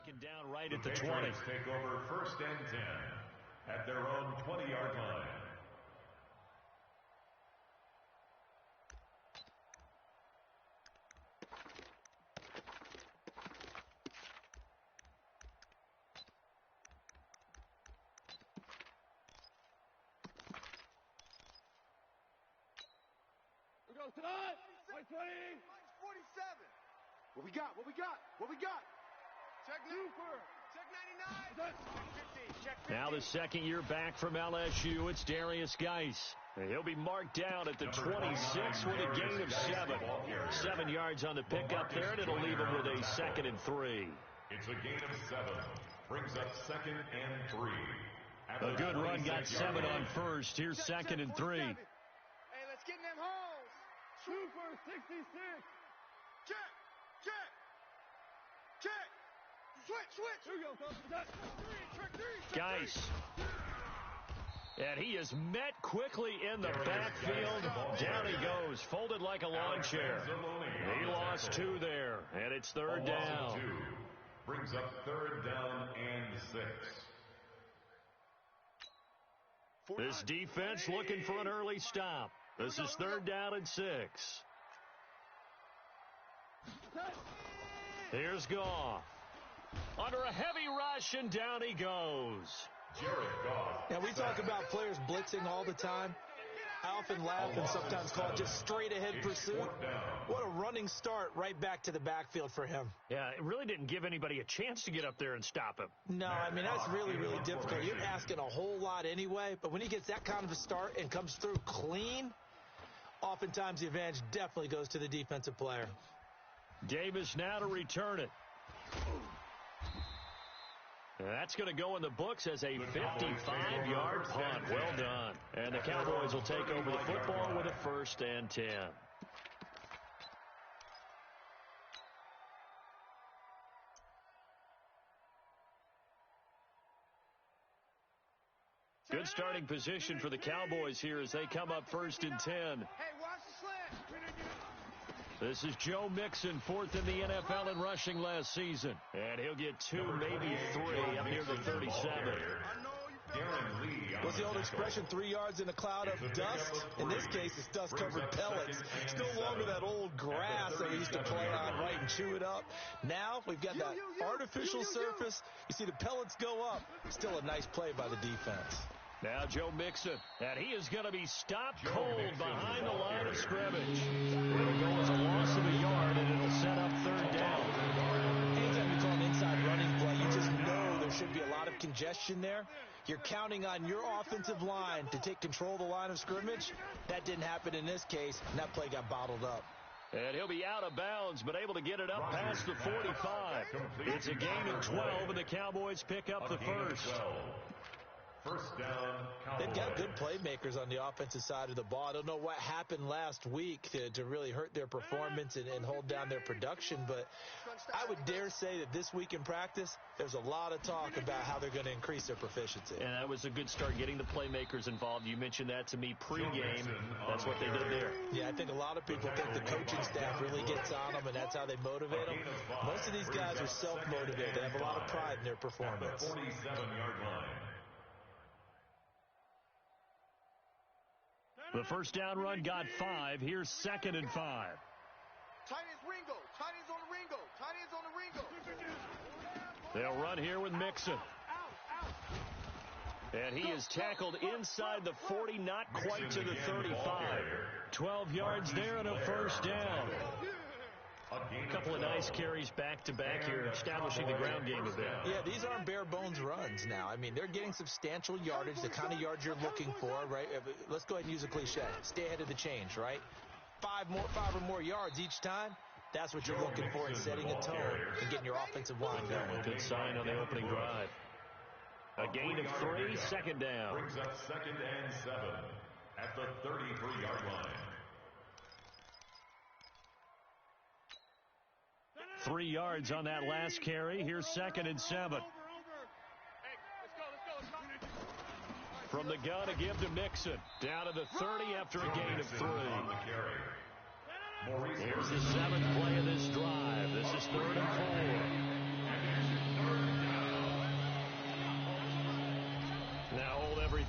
second down right at the 20. Take over 1st and 10 at their own 20-yard line. Tonight, 20. 47. What we got? What we got? What we got? Check Super. Check 99. Check 15. Check 15. Now the second year back from LSU, it's Darius Geis. He'll be marked down at the 26 with a gain of 7. 7 yards on the pickup there, and it'll leave him with a 2nd and 3. It's a gain of 7. Brings up 2nd and 3. A good run got 7 on first. Here's 2nd and 3. Hey, let's get in them holes. Super 66. Check. Check. Check. Switch. Here we go, Check 3. Geis. And he is met quickly in the backfield. Down he goes, folded like a lawn chair. He lost 2 there, and it's 3rd down. 2 brings up 3rd down and 6. This defense looking for an early stop. This is 3rd down and 6. Here's Goff. Under a heavy rush, and down he goes. Jared Goff. Now, we talk about players blitzing all the time. I often laugh and sometimes call it just straight-ahead pursuit. What a running start right back to the backfield for him. Yeah, it really didn't give anybody a chance to get up there and stop him. No, I mean, that's really, really difficult. You're asking a whole lot anyway, but when he gets that kind of a start and comes through clean, oftentimes the advantage definitely goes to the defensive player. Davis now to return it. That's going to go in the books as a 55-yard punt. Well done. And the Cowboys will take over the football with a 1st and 10. Good starting position for the Cowboys here as they come up 1st and 10. Hey, watch the slant. This is Joe Mixon, 4th in the NFL in rushing last season. And he'll get 2, maybe 3 up near the 37. What's the old expression, 3 yards in a cloud of dust? In this case, it's dust-covered pellets. It's no longer that old grass that we used to play on, right, and chew it up. Now we've got that artificial surface. You see the pellets go up. Still a nice play by the defense. Now Joe Mixon, and he is going to be stopped cold behind the line of scrimmage. It'll go as a loss of a yard, and it'll set up 3rd down. Anytime you call an inside running play, you just know there should be a lot of congestion there. You're counting on your offensive line to take control of the line of scrimmage. That didn't happen in this case, and that play got bottled up. And he'll be out of bounds, but able to get it up past the 45. It's a gain of 12, and the Cowboys pick up the 1st. 1st down, Cowboys. They've got good playmakers on the offensive side of the ball. I don't know what happened last week to really hurt their performance and hold down their production, but I would dare say that this week in practice, there's a lot of talk about how they're going to increase their proficiency. And that was a good start, getting the playmakers involved. You mentioned that to me pregame. That's what they did there. Yeah, I think a lot of people think the coaching staff really gets on them, and that's how they motivate them. Most of these guys are self-motivated. They have a lot of pride in their performance. 47-yard line. The 1st down run got 5. Here's 2nd and 5. Tight ends Ringo. Tight ends on the Ringo. Tight ends on the Ringo. They'll run here with Mixon. And he is tackled inside the 40, not quite to the 35. 12 yards there and a 1st down. A couple of nice carries back-to-back here, establishing the ground game a bit. Yeah, these aren't bare-bones runs now. I mean, they're getting substantial yardage, the kind of yards you're looking for, right? Let's go ahead and use a cliche. Stay ahead of the change, right? 5 or more yards each time. That's what you're looking for in setting a tone and getting your offensive line going. Good sign on the opening drive. A gain of 3, 2nd down. Brings up 2nd and 7 at the 33-yard line. 3 yards on that last carry. Here's 2nd and 7. From the gun, a give to Mixon. Down to the 30 after a gain of 3. Here's the 7th play of this drive. This is 3rd and 4.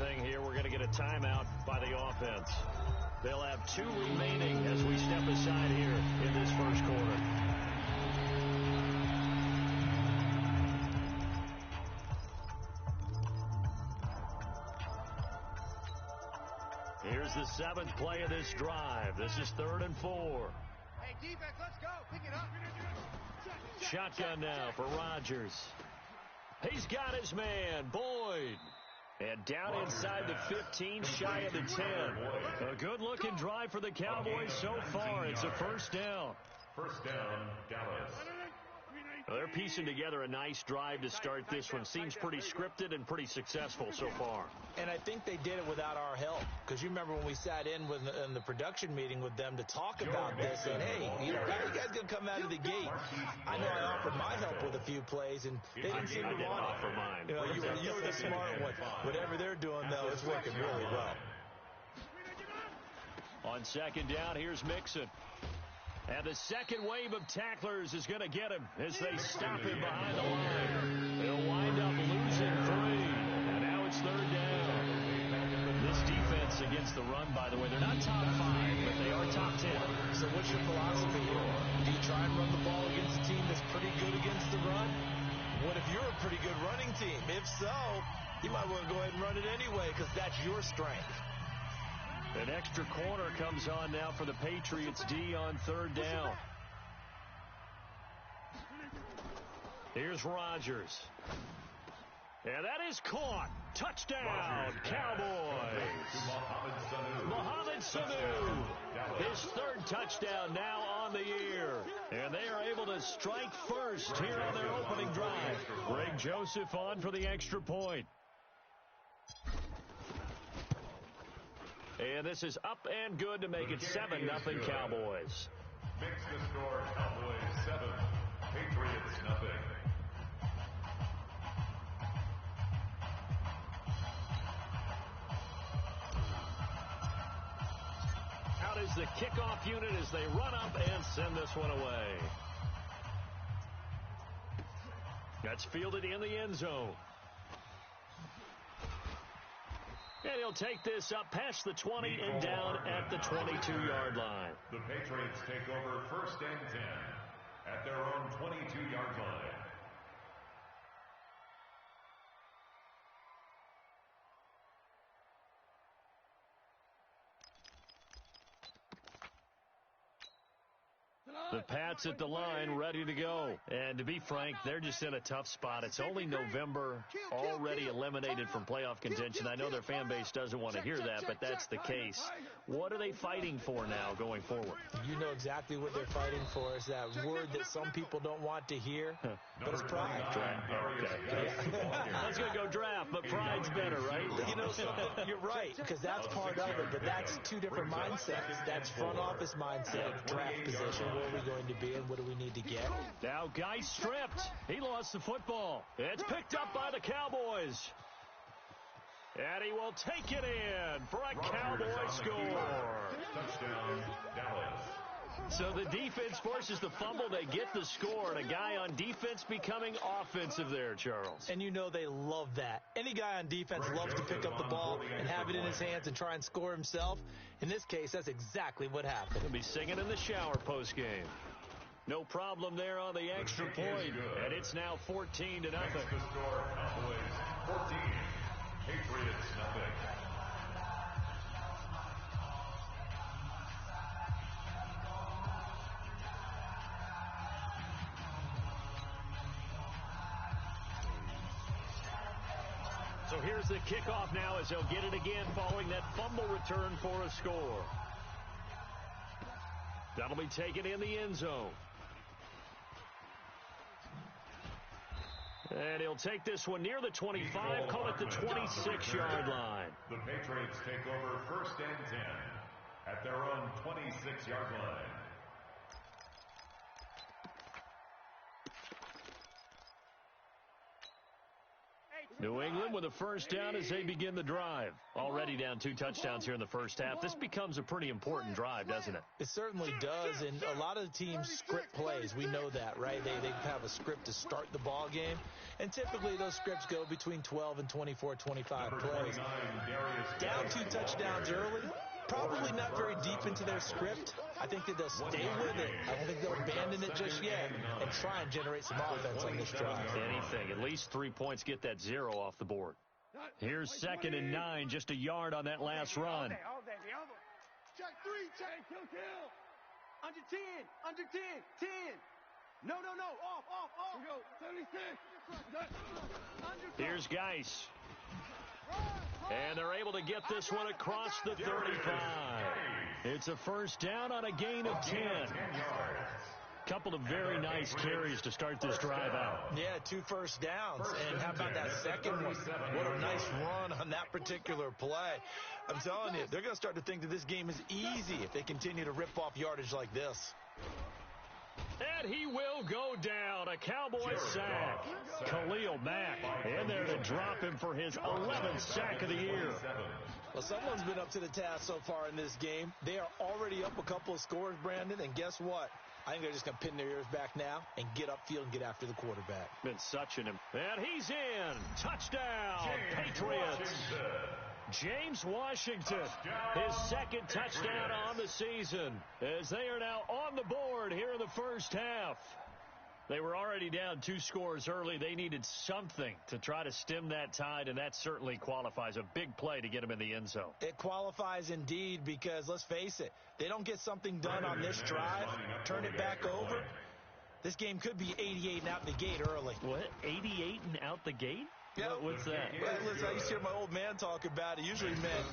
anything here, we're going to get a timeout by the offense. They'll have 2 remaining as we step aside here in this first quarter. Here's the 7th play of this drive. This is 3rd and 4. Hey, defense, let's go. Pick it up. Shotgun now for Rodgers. He's got his man, Boyd. And down inside the 15, shy of the 10. A good-looking drive for the Cowboys so far. It's a first down. First down, Dallas. Well, they're piecing together a nice drive to start this one. Seems pretty scripted and pretty successful so far. And I think they did it without our help. Because you remember when we sat in the production meeting with them to talk about this. And, hey, how are you guys going to come out of the gate? I know I offered my help with a few plays, and they didn't seem to want it. Offer mine. You know, you were the smart one. Whatever they're doing, though, it's working really well. On second down, here's Mixon. And the second wave of tacklers is going to get him as they stop him behind the line. They'll wind up losing 3. And now it's 3rd down. This defense against the run, by the way, they're not top 5, but they are top 10. So what's your philosophy here? Do you try and run the ball against a team that's pretty good against the run? What if you're a pretty good running team? If so, you might want to go ahead and run it anyway because that's your strength. An extra corner comes on now for the Patriots D on 3rd down. Here's Rodgers. And that is caught. Touchdown, Cowboys. Mohamed Sanu. His 3rd touchdown now on the year. And they are able to strike first here on their opening drive. Greg Joseph on for the extra point. And this is up and good to make it 7-0 Cowboys. Makes the score Cowboys 7, Patriots nothing. Out is the kickoff unit as they run up and send this one away. That's fielded in the end zone. And he'll take this up past the 20 and down at the 22-yard line. The Patriots take over 1st and 10 at their own 22-yard line. The Pats at the line, ready to go. And to be frank, they're just in a tough spot. It's only November, already eliminated from playoff contention. I know their fan base doesn't want to hear that, but that's the case. What are they fighting for now going forward? You know exactly what they're fighting for. Is that word that some people don't want to hear, but it's pride. Draft. Okay. I was going to go draft, but pride's better, right? You know something? You're right, because that's part of it, but that's 2 different mindsets. That's front office mindset, draft position, where are we going to be and what do we need to get? Now Guy stripped. He lost the football. It's picked up by the Cowboys. And he will take it in for a Cowboy score. Touchdown, Dallas. So the defense forces the fumble. They get the score, and a guy on defense becoming offensive there, Charles. And you know they love that. Any guy on defense loves to pick up the ball and have it in his hands and try and score himself. In this case, that's exactly what happened. He'll be singing in the shower postgame. No problem there on the extra point, and it's now 14-0. Makes the score Cowboys 14, Patriots nothing. So here's the kickoff now as they'll get it again following that fumble return for a score. That'll be taken in the end zone. And he'll take this one near the 25, call it the 26-yard line. The Patriots take over 1st and 10 at their own 26-yard line. New England with a first down as they begin the drive. Already down 2 touchdowns here in the first half. This becomes a pretty important drive, doesn't it? It certainly does, and a lot of the teams script plays. We know that, right? They have a script to start the ball game, and typically those scripts go between 12 and 24, 25 plays. Down 2 touchdowns early, probably not very deep into their script. I think that they'll stay with it. I don't think they'll abandon it just yet and try and generate some offense on this drive. Anything. At least 3 points, get that 0 off the board. Here's 2nd and 9, just a yard on that last run. Check 3, check. Kill. Under 10, under 10, 10. No, off. We go, 76. Here's Geis. And they're able to get this one across the 35. It's a first down on a gain of 10. Couple of very nice carries to start this drive out. Yeah, 2 first downs. And how about that second one? What a nice run on that particular play. I'm telling you, they're going to start to think that this game is easy if they continue to rip off yardage like this. And he will go down. A Cowboy sack. Khalil Mack in there to drop him for his 11th sack of the year. Well, someone's been up to the task so far in this game. They are already up a couple of scores, Brandon, and guess what? I think they're just going to pin their ears back now and get upfield and get after the quarterback. Been such an... And he's in. Touchdown, Patriots. James Washington, his 2nd touchdown on the season, as they are now on the board here in the first half. They were already down 2 scores early. They needed something to try to stem that tide, and that certainly qualifies. A big play to get them in the end zone. It qualifies indeed because, let's face it, they don't get something done on this drive, turn it back over. This game could be 88 and out the gate early. What, 88 and out the gate? Yeah. What's that? Well, listen, I used to hear my old man talk about it. Usually meant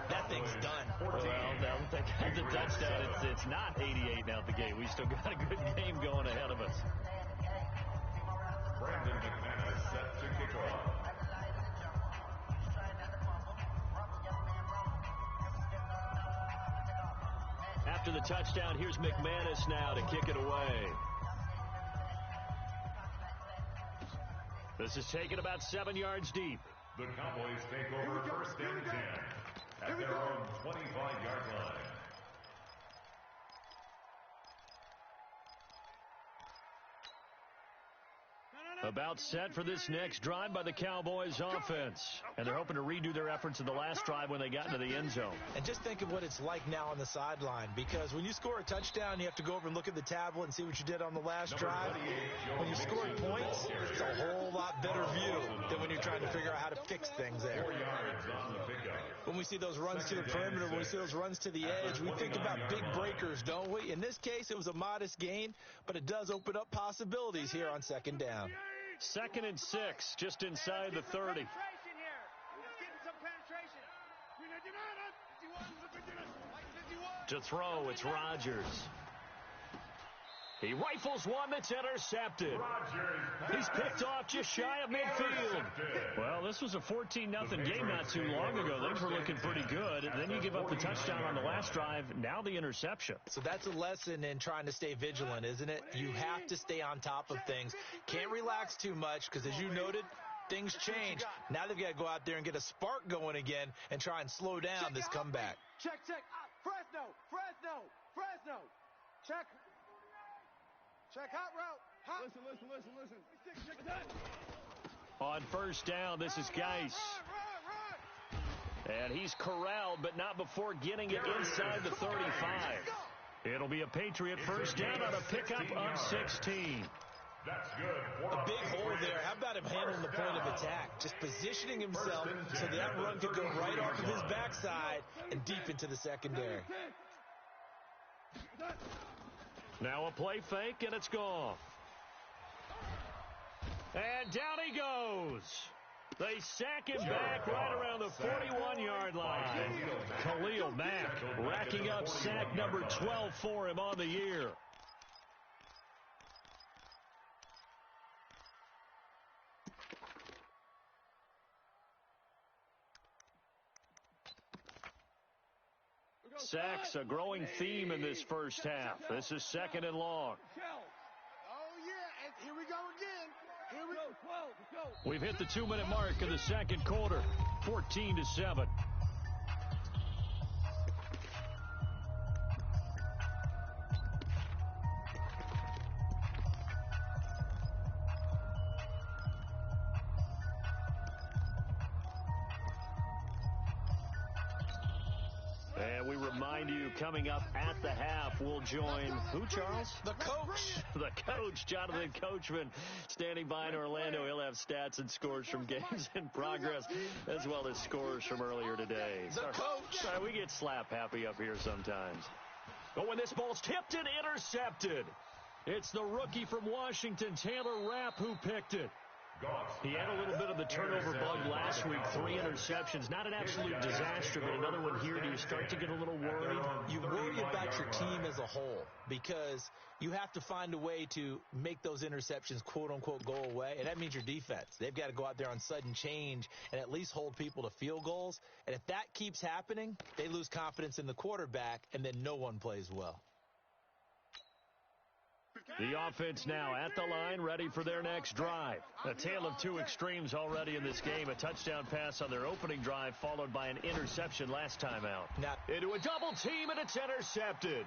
that thing's done. Well, now that guy's a touchdown. It's not 88 and out the gate. We still got a good game going ahead of us. Brandon McManus set to kick off. After the touchdown, here's McManus now to kick it away. This is taken about 7 yards deep. The Cowboys take over first and 10 at their own 25-yard line. About set for this next drive by the Cowboys offense. And they're hoping to redo their efforts in the last drive when they got into the end zone. And just think of what it's like now on the sideline, because when you score a touchdown, you have to go over and look at the tablet and see what you did on the last drive. When you scored points, it's a whole lot better view than when you're trying to figure out how to fix things there. When we see those runs to the perimeter, when we see those runs to the edge, we think about big breakers, don't we? In this case, it was a modest gain, but it does open up possibilities here on 2nd down. 2nd and 6, just inside the 30. To throw, it's Rodgers. He rifles one that's intercepted. He's picked off just shy of midfield. Well, this was a 14-0 game not too long ago. Things were looking pretty good. And then you give up the touchdown on the last drive. Now the interception. So that's a lesson in trying to stay vigilant, isn't it? You have to stay on top of things. Can't relax too much because, as you noted, things change. Now they've got to go out there and get a spark going again and try and slow down this comeback. Check. Fresno. Check. Check hot route. Hot. Listen. Check that. On first down, this is Geis. And he's corralled, but not before getting it inside the 35. It'll be a Patriot first down on a pickup of 16. That's good. A big hole there. How about him handling the point of attack? Just positioning himself so that run could go right off of his backside and deep into the secondary. Now a play fake, and it's gone. And down he goes. They sack him back right around the 41-yard line. Khalil Mack racking up sack number 12 for him on the year. Sacks, a growing theme in this first half. This is 2nd and long. Oh, yeah, and here we go again. We've hit the 2-minute mark of the second quarter, 14-7. And we remind you, coming up at the half, we'll join who, Charles? The coach. The coach, Jonathan Coachman, standing by in Orlando. He'll have stats and scores from games in progress, as well as scores from earlier today. The coach. Sorry, we get slap happy up here sometimes. But when this ball's tipped and intercepted, it's the rookie from Washington, Taylor Rapp, who picked it. He had a little bit of the turnover bug last week, 3 interceptions. Not an absolute disaster, but another one here. Do you start to get a little worried? You worry about your team as a whole because you have to find a way to make those interceptions, quote-unquote, go away, and that means your defense. They've got to go out there on sudden change and at least hold people to field goals, and if that keeps happening, they lose confidence in the quarterback, and then no one plays well. The offense now at the line, ready for their next drive. A tale of two extremes already in this game. A touchdown pass on their opening drive, followed by an interception last time out. Now, into a double team, and it's intercepted.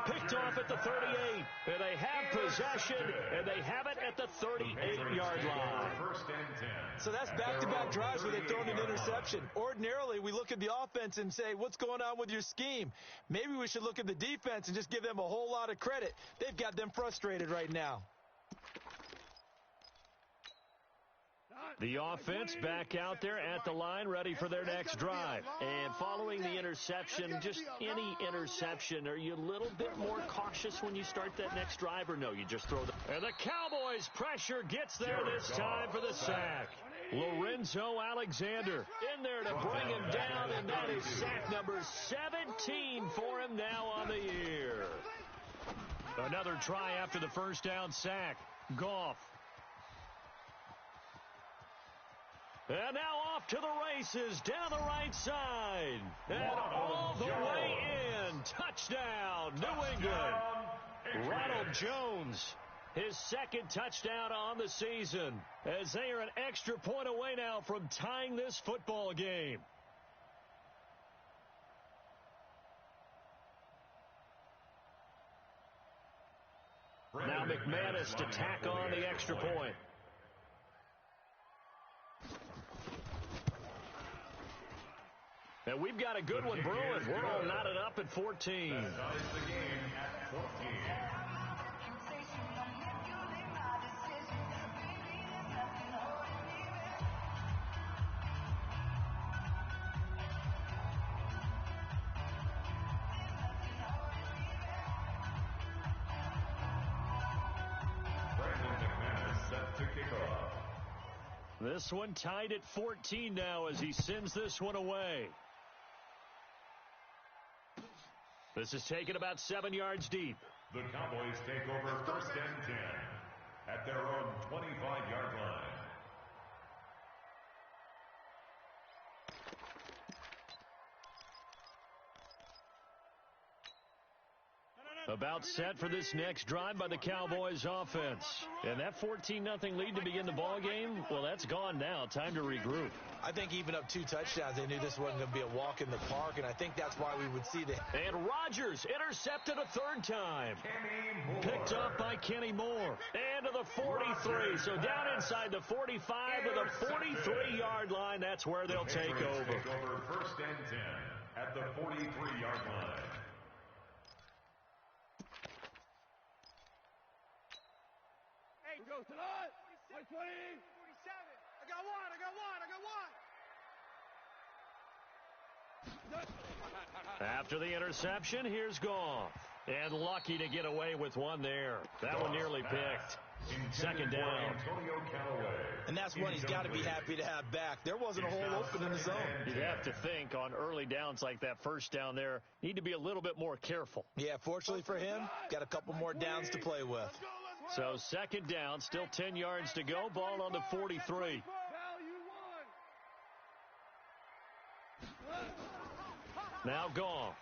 Picked off at the 38, and they have possession, and they have it at the 38-yard line. So that's back-to-back drives where they've thrown an interception. Ordinarily, we look at the offense and say, what's going on with your scheme? Maybe we should look at the defense and just give them a whole lot of credit. They've got them frustrated right now. The offense back out there at the line, ready for their next drive. And following the interception, just any interception, are you a little bit more cautious when you start that next drive, or no, you just throw the... And the Cowboys' pressure gets there this time for the sack. Lorenzo Alexander in there to bring him down, and that is sack number 17 for him now on the year. Another try after the first down sack. Goff. And now off to the races, down the right side. And all the way in. Touchdown, New England. Ronald Jones, his second touchdown on the season, as they are an extra point away now from tying this football game. Now McManus to tack on the extra point. And we've got a good one brewing. We're all knotted up at 14. That ties the game at 14. Brandon McManus set to kick off. This one tied at 14 now as he sends this one away. This is taken about 7 yards deep. The Cowboys take over 1st and 10 at their own 25-yard line. About set for this next drive by the Cowboys offense. And that 14-0 lead to begin the ball game, well, that's gone now. Time to regroup. I think even up 2 touchdowns, they knew this wasn't going to be a walk in the park, and I think that's why we would see the... And Rodgers intercepted a third time. Picked up by Kenny Moore. And to the 43. So down inside the 45 to the 43-yard line. That's where they'll take over. Take over 1st and 10 at the 43-yard line. Go tonight. 20. 47. I got one. After the interception, here's Goff. And lucky to get away with one there. That one nearly picked. Second down. And that's one he's got to be happy to have back. There wasn't a hole open in the zone. You'd have to think on early downs like that first down there, need to be a little bit more careful. Yeah, fortunately for him, got a couple more downs to play with. So second down, still 10 yards to go. Ball on the 43. Now Goff.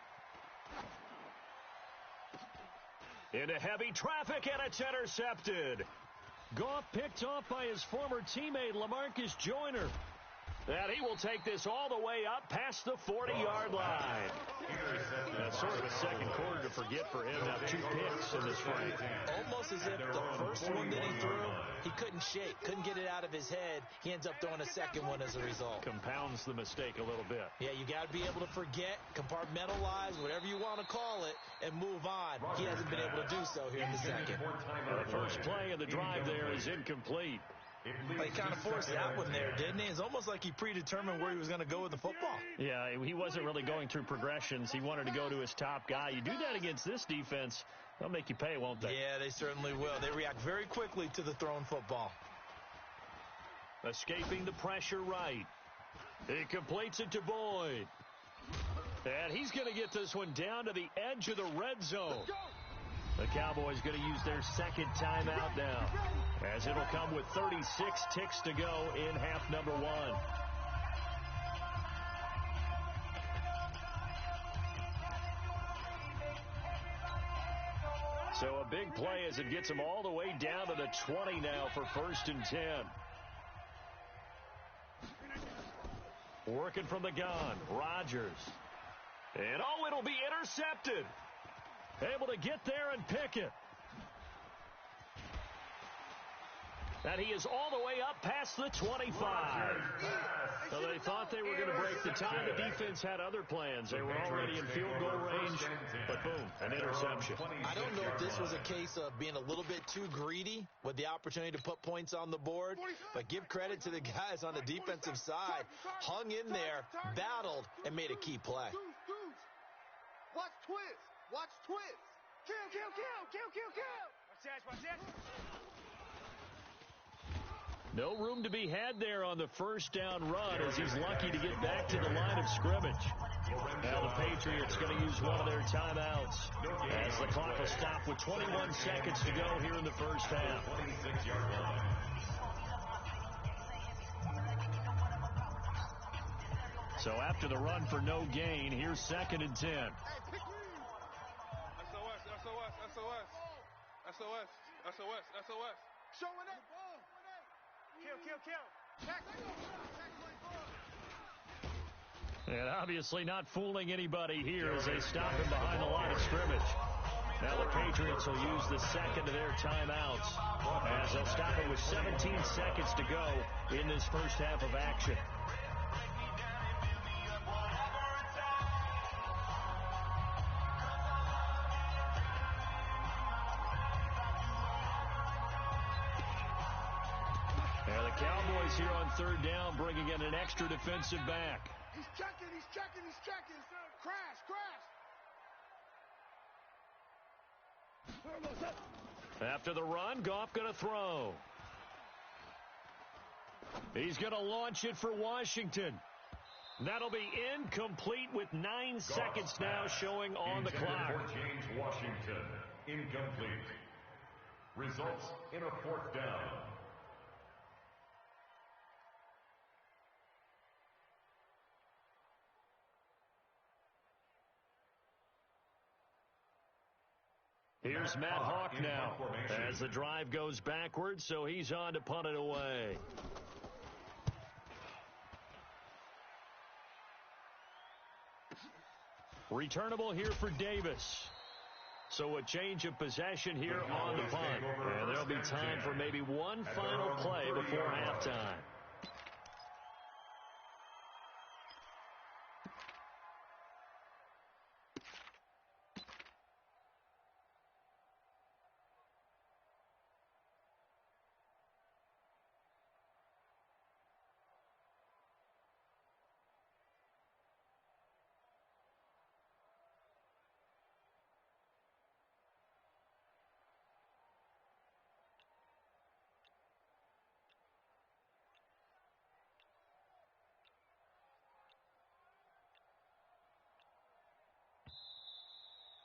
Into heavy traffic, and it's intercepted. Goff picked off by his former teammate LaMarcus Joyner. And he will take this all the way up past the 40-yard line. That's sort of a second quarter to forget for him. Now 2 picks in this frame. Almost as if the first one that he threw, he couldn't shake, couldn't get it out of his head. He ends up throwing a second one as a result. Compounds the mistake a little bit. Yeah, you got to be able to forget, compartmentalize, whatever you want to call it, and move on. He hasn't been able to do so here in the second. The first play of the drive there is incomplete. He kind of forced that one there, didn't he? It's almost like he predetermined where he was going to go with the football. Yeah, he wasn't really going through progressions. He wanted to go to his top guy. You do that against this defense, they'll make you pay, won't they? Yeah, they certainly will. They react very quickly to the thrown football. Escaping the pressure right. He completes it to Boyd. And he's going to get this one down to the edge of the red zone. The Cowboys going to use their second timeout now, as it'll come with 36 ticks to go in half number 1. So a big play as it gets them all the way down to the 20 now for 1st and 10. Working from the gun, Rodgers. And oh, it'll be intercepted. Able to get there and pick it. And he is all the way up past the 25. So they thought they were going to break the tie. The defense had other plans. They were already in field goal range, but boom, an interception. I don't know if this was a case of being a little bit too greedy with the opportunity to put points on the board, but give credit to the guys on the defensive side. Hung in there, battled, and made a key play. Watch twist. Watch twist. Kill, kill, kill, kill, kill, kill. Watch that, watch that. No room to be had there on the first down run as he's lucky to get back to the line of scrimmage. Now the Patriots going to use one of their timeouts as the clock will stop with 21 seconds to go here in the first half. 26-yard line. So after the run for no gain, here's 2nd and 10. SOS. Showing up. Kill. And obviously not fooling anybody here as they stop him behind the line of scrimmage. Now the Patriots will use the second of their timeouts as they'll stop it with 17 seconds to go in this first half of action. Here on 3rd down, bringing in an extra defensive back. He's checking. Crash. After the run, Goff going to throw. He's going to launch it for Washington. That'll be incomplete with 9 seconds now showing on the clock. For James Washington, incomplete. Results in a 4th down. Here's Matt Hawk now as the drive goes backwards, so he's on to punt it away. Returnable here for Davis. So a change of possession here on the punt. And there'll be time for maybe one final play before halftime.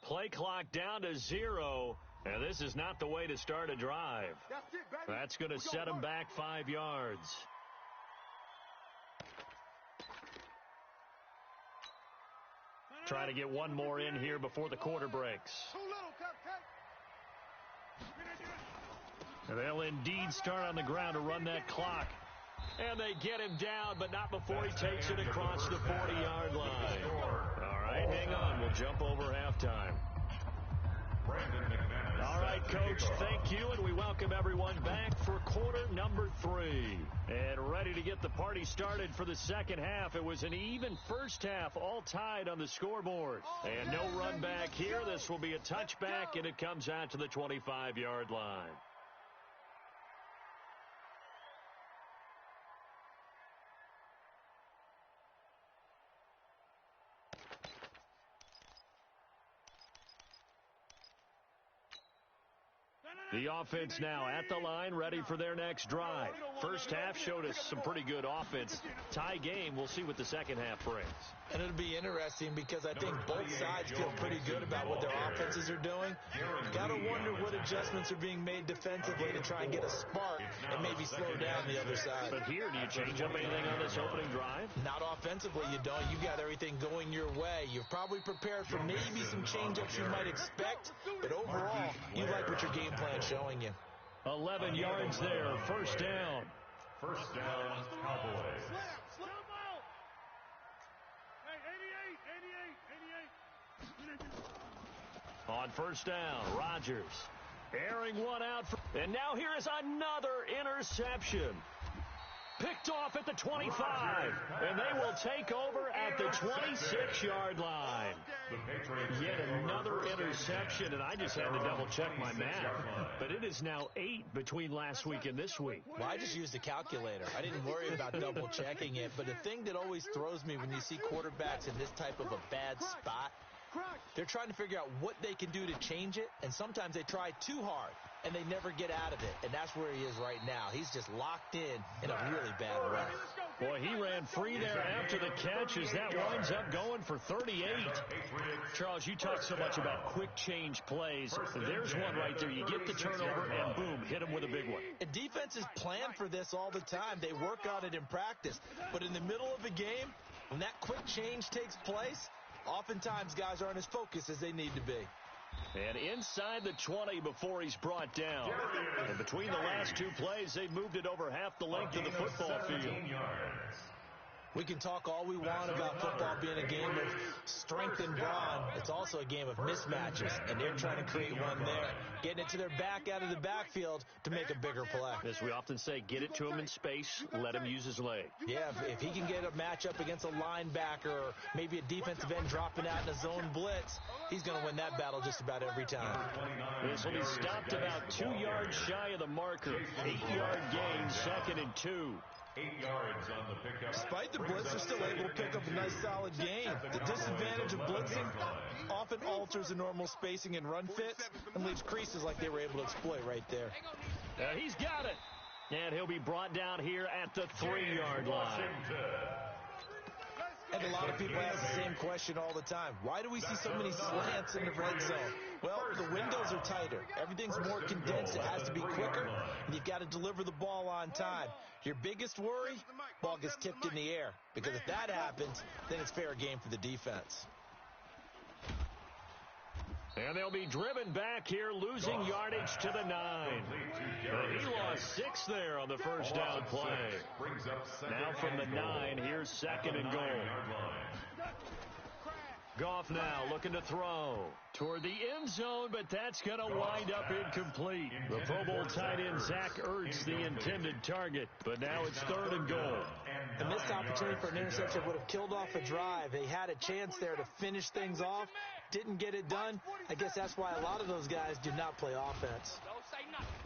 Play clock down to 0, and this is not the way to start a drive. That's going to set them back 5 yards. Try to get one more in here before the quarter breaks. They'll indeed start on the ground to run that clock. And they get him down, but not before he takes it across the 40-yard line. All right, hang on. We'll jump over halftime. All right, Coach, thank you, and we welcome everyone back for quarter number 3. And ready to get the party started for the second half. It was an even first half, all tied on the scoreboard. And no run back here. This will be a touchback, and it comes out to the 25-yard line. The offense now at the line, ready for their next drive. First half showed us some pretty good offense. Tie game, we'll see what the second half brings. And it'll be interesting because I think both sides feel pretty good about what their offenses are doing. You've got to wonder what adjustments are being made defensively to try and get a spark and maybe slow down the other side. But here, do you change up anything on this opening drive? Not offensively, you don't. You've got everything going your way. You've probably prepared for maybe some change-ups you might expect, but overall, you like what your game plan is showing you. 11 yards there, first down. First down, Cowboys. On first down, Rodgers airing one out. And now here is another interception. Picked off at the 25, and they will take over at the 26-yard line. Yet another interception, and I just had to double-check my math. But it is now 8 between last week and this week. Well, I just used a calculator. I didn't worry about double-checking it. But the thing that always throws me when you see quarterbacks in this type of a bad spot, they're trying to figure out what they can do to change it, and sometimes they try too hard, and they never get out of it. And that's where he is right now. He's just locked in a really bad way. Boy, he ran free there after the catch as that winds up going for 38. Charles, you talk so much about quick change plays. There's one right there. You get the turnover, and boom, hit him with a big one. And defenses plan for this all the time. They work on it in practice. But in the middle of a game, when that quick change takes place, oftentimes guys aren't as focused as they need to be. And inside the 20 before he's brought down. And between the last two plays, they moved it over half the length of the football field. We can talk all we want about football being a game of strength and brawn. It's also a game of mismatches, and they're trying to create one there, getting it to their back out of the backfield to make a bigger play. As we often say, get it to him in space, let him use his leg. Yeah, if he can get a matchup against a linebacker or maybe a defensive end dropping out in a zone blitz, he's going to win that battle just about every time. This will be stopped about 2 yards shy of the marker. 8-yard gain, 2nd and 2. 8 yards on the pickup. Despite the blitz, they're still able to pick up a nice solid gain. The disadvantage of blitzing often alters the normal spacing and run fits and leaves creases like they were able to exploit right there. He's got it. And he'll be brought down here at the 3-yard line. And a lot of people ask the same question all the time. Why do we see so many slants in the red zone? Well, the windows are tighter. Everything's more condensed. It has to be quicker, and you've got to deliver the ball on time. Your biggest worry, ball gets tipped in the air. Because if that happens, then it's fair game for the defense. And they'll be driven back here, losing yardage to the 9. He lost 6 there on the first down play. Now from the 9, here's 2nd and goal. Goff now looking to throw toward the end zone, but that's going to wind up incomplete. The Pro Bowl tight end Zach Ertz, the intended target, but now it's 3rd and goal. The missed opportunity for an interception would have killed off a drive. They had a chance there to finish things off, didn't get it done. I guess that's why a lot of those guys do not play offense.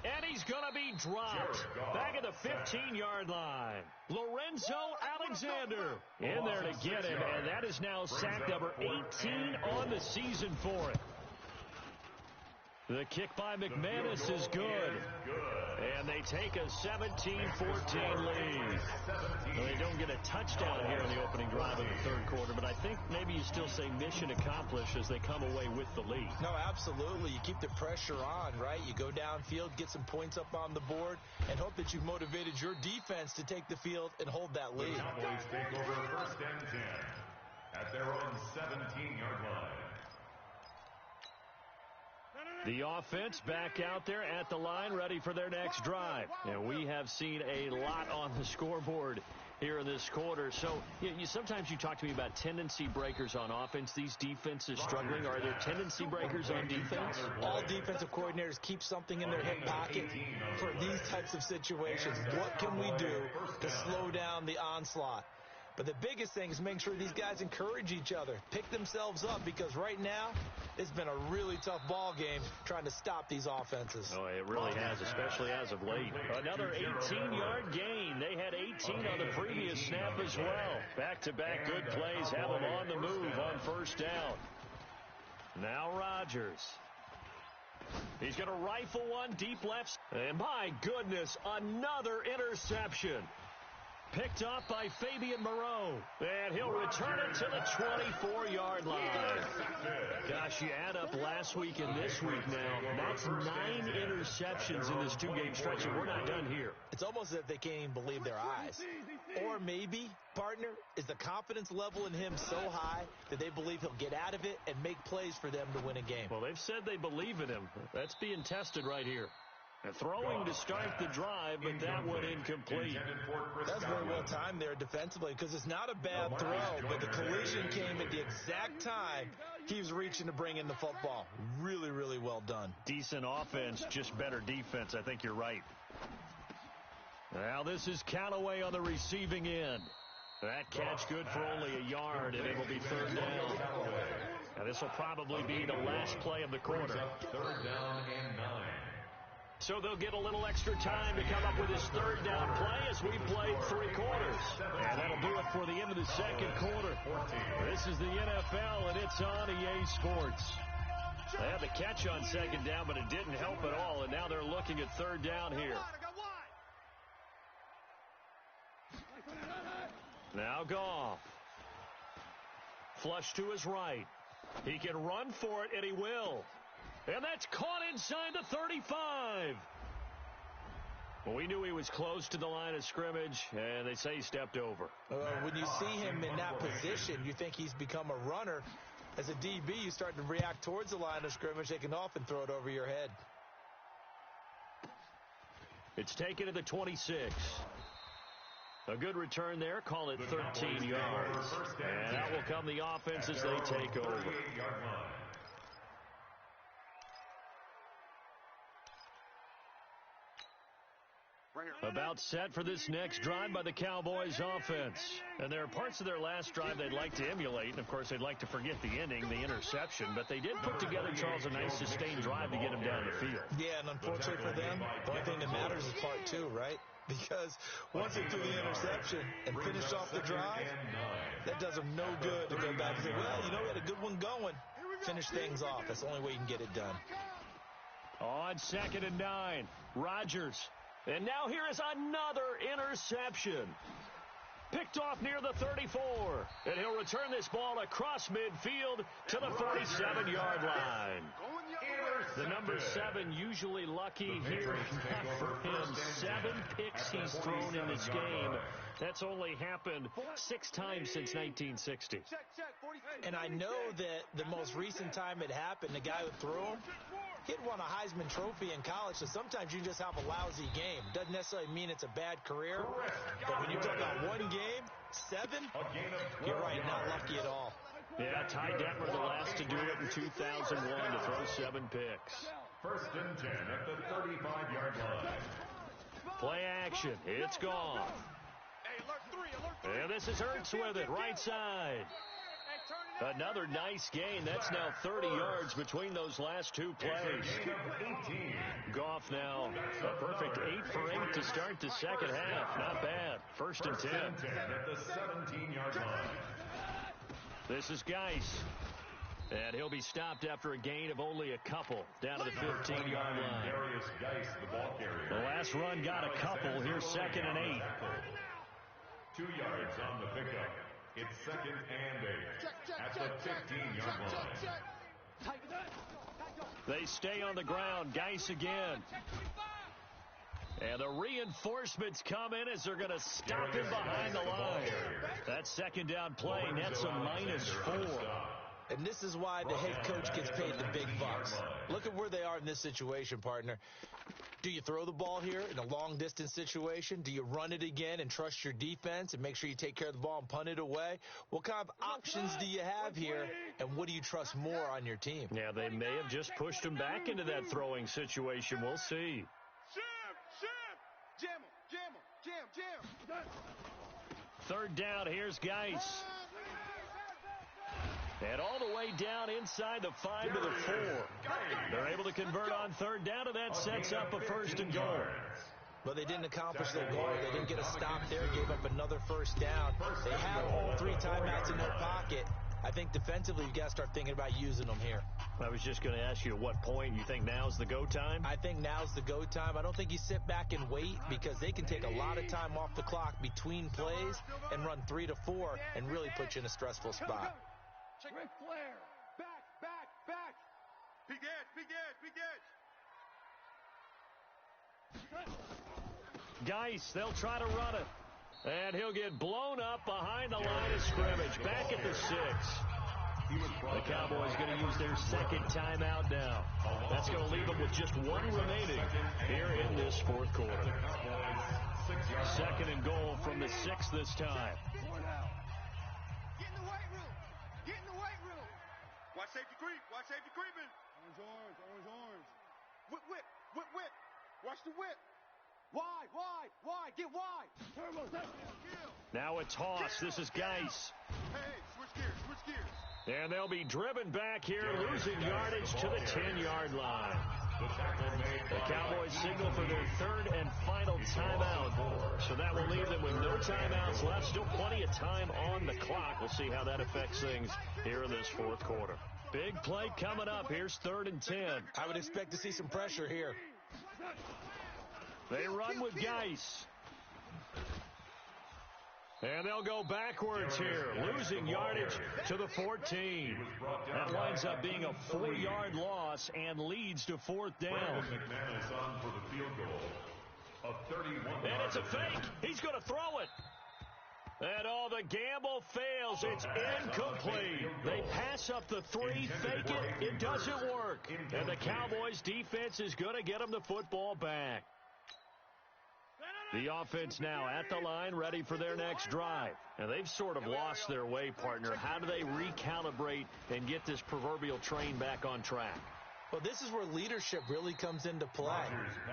And he's going to be dropped back at the 15-yard line. Lorenzo Alexander in there to get him, and that is now sack number 18 on the season for it. The kick by McManus is good. And they take a 17-14 lead. Well, they don't get a touchdown here in the opening drive of the 3rd quarter, but I think maybe you still say mission accomplished as they come away with the lead. No, absolutely. You keep the pressure on, right? You go downfield, get some points up on the board, and hope that you've motivated your defense to take the field and hold that lead. The Cowboys take over 1st and 10 at their own 17-yard line. The offense back out there at the line, ready for their next drive. And we have seen a lot on the scoreboard here in this quarter. So sometimes you talk to me about tendency breakers on offense. These defenses struggling. Are there tendency breakers on defense? All defensive coordinators keep something in their hip pocket for these types of situations. What can we do to slow down the onslaught? But the biggest thing is making sure these guys encourage each other, pick themselves up, because right now it's been a really tough ball game trying to stop these offenses. Oh, it really has, especially as of late. Another 18-yard gain. They had 18 on the previous snap as well. Back-to-back good plays have them on the move on first down. Now Rodgers. He's going to rifle one deep left. And my goodness, another interception. Picked off by Fabian Moreau. And he'll return it to the 24-yard line. Gosh, you add up last week and this week now. That's 9 interceptions in this two-game stretch, and we're not done here. It's almost as if they can't even believe their eyes. Or maybe, partner, is the confidence level in him so high that they believe he'll get out of it and make plays for them to win a game. Well, they've said they believe in him. That's being tested right here. Throwing to start the drive, but that one incomplete. That's very well timed there defensively, because it's not a bad throw, but the collision came at the exact time he was reaching to bring in the football. Really, really well done. Decent offense, just better defense. I think you're right. Now this is Callaway on the receiving end. That catch good for only a yard, and it will be third down. Now this will probably be the last play of the quarter. Third down and 9. So they'll get a little extra time to come up with his third down play as we played 3 quarters. And that'll do it for the end of the second quarter. This is the NFL, and it's on EA Sports. They had the catch on second down, but it didn't help at all, and now they're looking at third down here. Now Goff. Flush to his right. He can run for it, and he will. And that's caught inside the 35. Well, we knew he was close to the line of scrimmage, and they say he stepped over. When you see him in that position, you think he's become a runner. As a DB, you start to react towards the line of scrimmage. They can often throw it over your head. It's taken to the 26. A good return there. Call it 13 yards. And out will come the offense as they take over. About set for this next drive by the Cowboys offense. And there are parts of their last drive they'd like to emulate. And, of course, they'd like to forget the ending, the interception. But they did put together, Charles, a nice sustained drive to get him down the field. Yeah, and unfortunately for them, the only thing that matters is part 2, right? Because once they threw the interception and finished off the drive, that does them no good to go back and say, well, you know, we had a good one going. Finish things off. That's the only way you can get it done. On 2nd and 9, Rodgers. And now here is another interception. Picked off near the 34. And he'll return this ball across midfield to the 47-yard line. The number 7 usually lucky here. Not for him. 7 picks he's thrown in this game. That's only happened 6 times since 1960. And I know that the most recent time it happened, the guy who threw him, he'd won a Heisman Trophy in college, so sometimes you just have a lousy game. Doesn't necessarily mean it's a bad career, but when you talk about one game, 7, you're right, not lucky at all. Yeah, Ty Detmer the last to do it in 2001 to throw 7 picks. 1st and 10 at the 35-yard line. Play action. It's gone. And this is Hurts with it, right side. Another nice gain. That's now 30 yards between those last 2 plays. Goff now a perfect 8 for 8 to start the second half. Not bad. 1st and 10. At the 17-yard line. This is Geis. And he'll be stopped after a gain of only a couple down to the 15-yard line. The last run got a couple. Here's 2nd and 8. 2 yards on the pickup. It's 2nd and 8 at the 15-yard line. They stay on the ground. Geis again. And the reinforcements come in as they're going to stop him behind the line. That 2nd down play nets a -4. And this is why the head coach gets paid the big bucks. Look at where they are in this situation, partner. Do you throw the ball here in a long-distance situation? Do you run it again and trust your defense and make sure you take care of the ball and punt it away? What kind of options do you have here, and what do you trust more on your team? Yeah, they may have just pushed him back into that throwing situation. We'll see. Jam him. Third down, here's Geis. And all the way down inside the 5 to the 4. They're able to convert on third down, and that sets up a 1st and goal. But they didn't accomplish their goal. They didn't get a stop there, gave up another 1st down. They have all 3 timeouts in their pocket. I think defensively you got to start thinking about using them here. I was just going to ask you at what point you think now's the go time? I think now's the go time. I don't think you sit back and wait because they can take a lot of time off the clock between plays and run 3 to 4 and really put you in a stressful spot. Ric Flair. Back. Big edge. Geis, they'll try to run it. And he'll get blown up behind the line of scrimmage. Back at the 6. The Cowboys going to use their 2nd timeout now. That's going to leave them with just 1 remaining here in this 4th quarter. 2nd and goal from the 6 this time. Get in the weight room. Watch safety creeping. Orange. Whip. Watch the whip. Wide. Get wide. Now a toss. This is Geis. Hey, switch gears. And they'll be driven back here, losing yardage to the 10-yard line. The Cowboys signal for their 3rd and final timeout. So that will leave them with no timeouts left. Still plenty of time on the clock. We'll see how that affects things here in this 4th quarter. Big play coming up. Here's 3rd and 10. I would expect to see some pressure here. They run with Geis. And they'll go backwards here, losing yardage to the 14. That winds up being a 4-yard loss and leads to 4th down. And it's a fake. He's going to throw it. And all the gamble fails. It's incomplete. They pass up the 3, fake it. It doesn't work. And the Cowboys defense is going to get them the football back. The offense now at the line, ready for their next drive. And they've sort of lost their way, partner. How do they recalibrate and get this proverbial train back on track? Well, this is where leadership really comes into play.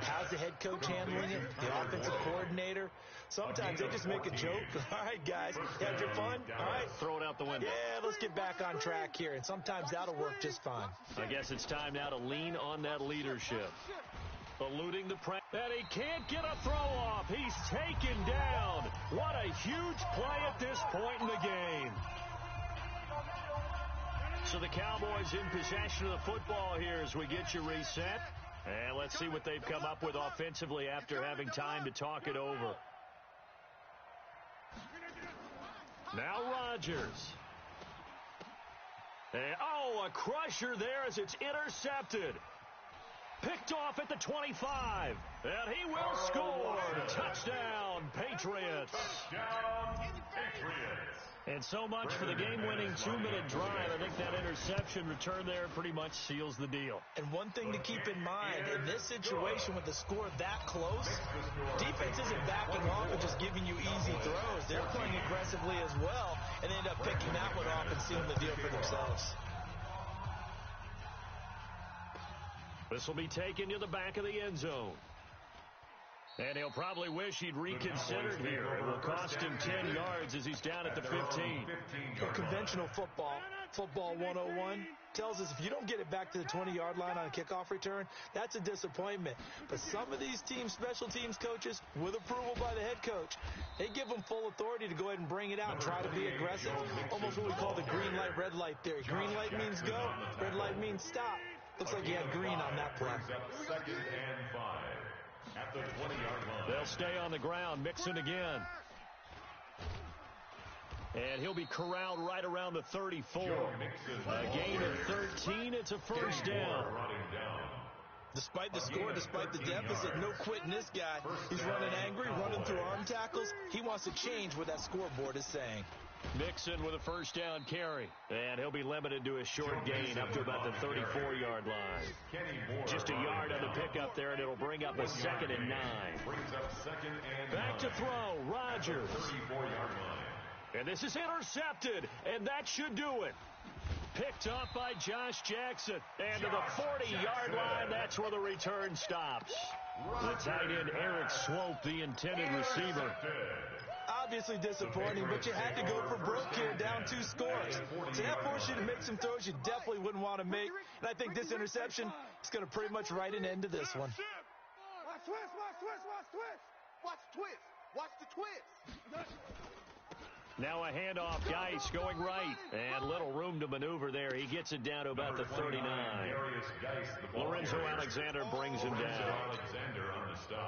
How's the head coach handling it? The offensive coordinator? Sometimes they just make a joke. All right, guys, you had your fun? All right. Throw it out the window. Yeah, let's get back on track here. And sometimes that'll work just fine. I guess it's time now to lean on that leadership. Eluding the press. And he can't get a throw off. He's taken down. What a huge play at this point in the game. So the Cowboys in possession of the football here as we get you reset. And let's see what they've come up with offensively after having time to talk it over. Now Rodgers. And, a crusher there as it's intercepted. Picked off at the 25. And he will score. Touchdown, Patriots. And so much for the game-winning 2-minute drive. I think that interception return there pretty much seals the deal. And one thing to keep in mind, in this situation with the score that close, defense isn't backing off and just giving you easy throws. They're playing aggressively as well, and they end up picking that one off and sealing the deal for themselves. This will be taken to the back of the end zone. And he'll probably wish he'd reconsidered here. It will cost him 10 yards as he's down at the 15. Well, conventional football 101, tells us if you don't get it back to the 20-yard line on a kickoff return, that's a disappointment. But some of these special teams coaches, with approval by the head coach, they give them full authority to go ahead and bring it out and try to be aggressive. Almost what we call the green light, red light theory. Green light means go, red light means stop. Looks like he had green on that play. 2nd and 5 at the 20-yard line. They'll stay on the ground, Mixon again. And he'll be corralled right around the 34. A gain of 13, it's a 1st down. Despite the score, despite the deficit, no quitting this guy. He's running angry, running through arm tackles. He wants to change what that scoreboard is saying. Mixon with a first down carry. And he'll be limited to a short gain up to about the 34-yard line. Just a yard on the pickup there, and it'll bring up a 2nd and 9. Back to throw, Rodgers. And this is intercepted, and that should do it. Picked off by Josh Jackson. And to the 40-yard line, that's where the return stops. The tight end, Eric Swope, the intended receiver. Obviously disappointing, but you had to go for broke here, down 2 scores. So that forced you to make some throws you definitely wouldn't want to make. And I think this interception is going to pretty much write an end to this one. Watch twist, watch twist, watch twist. Watch twist. Watch the twist. Now a handoff, Geis going right. And little room to maneuver there. He gets it down to about the 39. Lorenzo Alexander brings him down.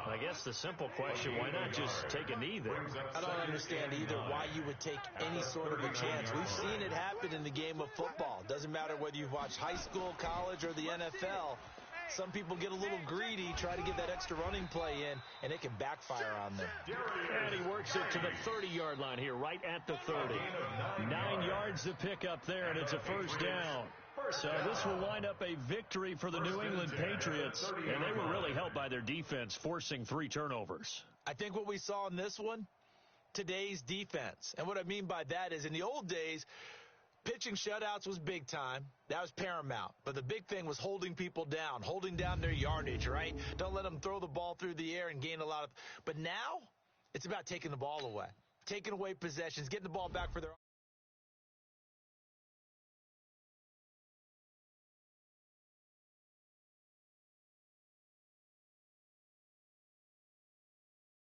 I guess the simple question, why not just take a knee there? I don't understand either why you would take any sort of a chance. We've seen it happen in the game of football. Doesn't matter whether you've watched high school, college, or the NFL. Some people get a little greedy, try to get that extra running play in, and it can backfire on them. And he works it to the 30-yard line here, right at the 30. 9 yards to pick up there, and it's a first down. So this will wind up a victory for the New England Patriots, and they were really helped by their defense, forcing 3 turnovers. I think what we saw in this one, today's defense. And what I mean by that is in the old days, pitching shutouts was big time. That was paramount. But the big thing was holding people down, holding down their yardage, right? Don't let them throw the ball through the air and gain a lot of. But now it's about taking the ball away, taking away possessions, getting the ball back for their